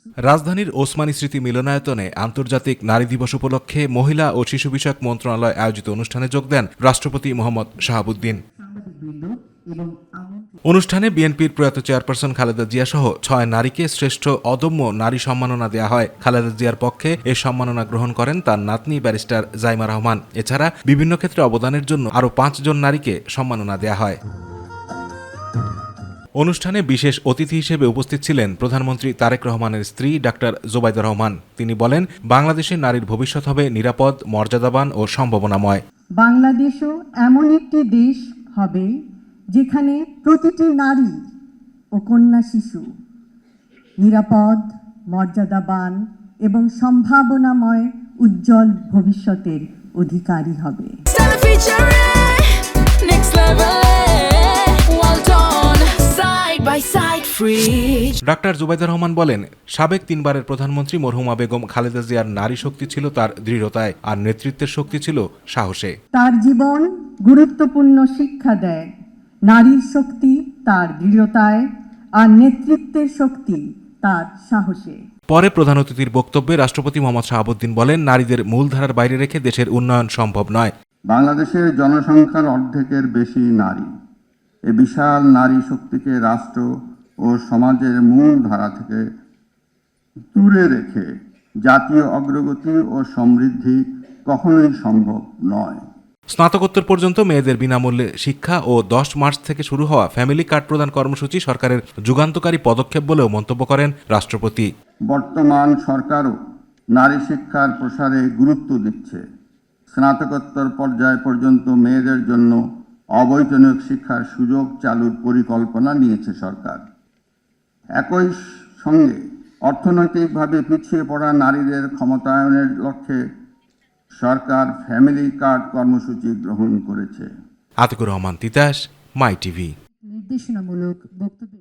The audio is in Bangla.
রাজধানীর ওসমানী স্মৃতি মিলনায়তনে আন্তর্জাতিক নারী দিবস উপলক্ষে মহিলা ও শিশু বিষয়ক মন্ত্রণালয় আয়োজিত অনুষ্ঠানে যোগ দেন রাষ্ট্রপতি মোহাম্মদ শাহাবুদ্দিন। অনুষ্ঠানে বিএনপির প্রয়াত চেয়ারপারসন খালেদা জিয়া সহ ৬ নারীকে শ্রেষ্ঠ অদম্য নারী সম্মাননা দেওয়া হয়। খালেদা জিয়ার পক্ষে এ সম্মাননা গ্রহণ করেন তার নাতনি ব্যারিস্টার জাইমা রহমান। এছাড়া বিভিন্ন ক্ষেত্রে অবদানের জন্য আরও ৫ জন নারীকে সম্মাননা দেওয়া হয়। অনুষ্ঠানে বিশেষ অতিথি হিসেবে উপস্থিত ছিলেন প্রধানমন্ত্রী তারেক রহমানের স্ত্রী ডাক্তার জোবাইদা রহমান। তিনি বলেন, বাংলাদেশের নারীর ভবিষ্যৎ হবে নিরাপদ, মর্যাদাবান ও সম্ভাবনাময়। বাংলাদেশও এমন একটি দেশ হবে যেখানে প্রতিটি নারী ও কন্যা শিশু নিরাপদ, মর্যাদাবান এবং সম্ভাবনাময় উজ্জ্বল ভবিষ্যতের অধিকারী হবে। ডাক্তার জুবাইদা রহমান বলেন, সাবেক ৩ বারের প্রধানমন্ত্রী মরহুমা বেগম খালেদা জিয়ার নারী শক্তি ছিল তার দৃঢ়তায়, আর নেতৃত্বের শক্তি ছিল সাহসে। তার জীবন গুরুত্বপূর্ণ শিক্ষা দেয়। নারীর শক্তি তার দৃঢ়তায়, আর নেতৃত্বের শক্তি তার সাহসে। পরে প্রধান অতিথির বক্তব্যে রাষ্ট্রপতি মোহাম্মদ শাহাবুদ্দিন বলেন, নারীদের মূলধারার বাইরে রেখে দেশের উন্নয়ন সম্ভব নয়। বাংলাদেশের জনসংখ্যার অর্ধেকের বেশি নারী। এ বিশাল নারী শক্তিকে রাষ্ট্র ও সমাজের মূল ধারা থেকে দূরে রেখে জাতীয় অগ্রগতি ও সমৃদ্ধি কখনোই সম্ভব নয়। স্নাতকোত্তর পর্যন্ত মেয়েদের বিনামূল্যে শিক্ষা ও 10 মার্চ থেকে শুরু হওয়া ফ্যামিলি কার্ড প্রদান কর্মসূচি সরকারের যুগান্তকারী পদক্ষেপ বলেও মন্তব্য করেন রাষ্ট্রপতি। বর্তমান সরকারও নারী শিক্ষার প্রসারে গুরুত্ব দিচ্ছে। স্নাতকোত্তর পর্যায় পর্যন্ত মেয়েদের জন্য অবৈতনিক শিক্ষার সুযোগ চালুর পরিকল্পনা নিয়েছে সরকার। একই সঙ্গে অর্থনৈতিকভাবে পিছিয়ে পড়া নারীদের ক্ষমতায়নের লক্ষ্যে সরকার ফ্যামিলি কার্ড কর্মসূচি গ্রহণ করেছে। আতিকুর রহমান তিতাস, মাই টিভি। নির্দেশনামূলক বক্তব্য।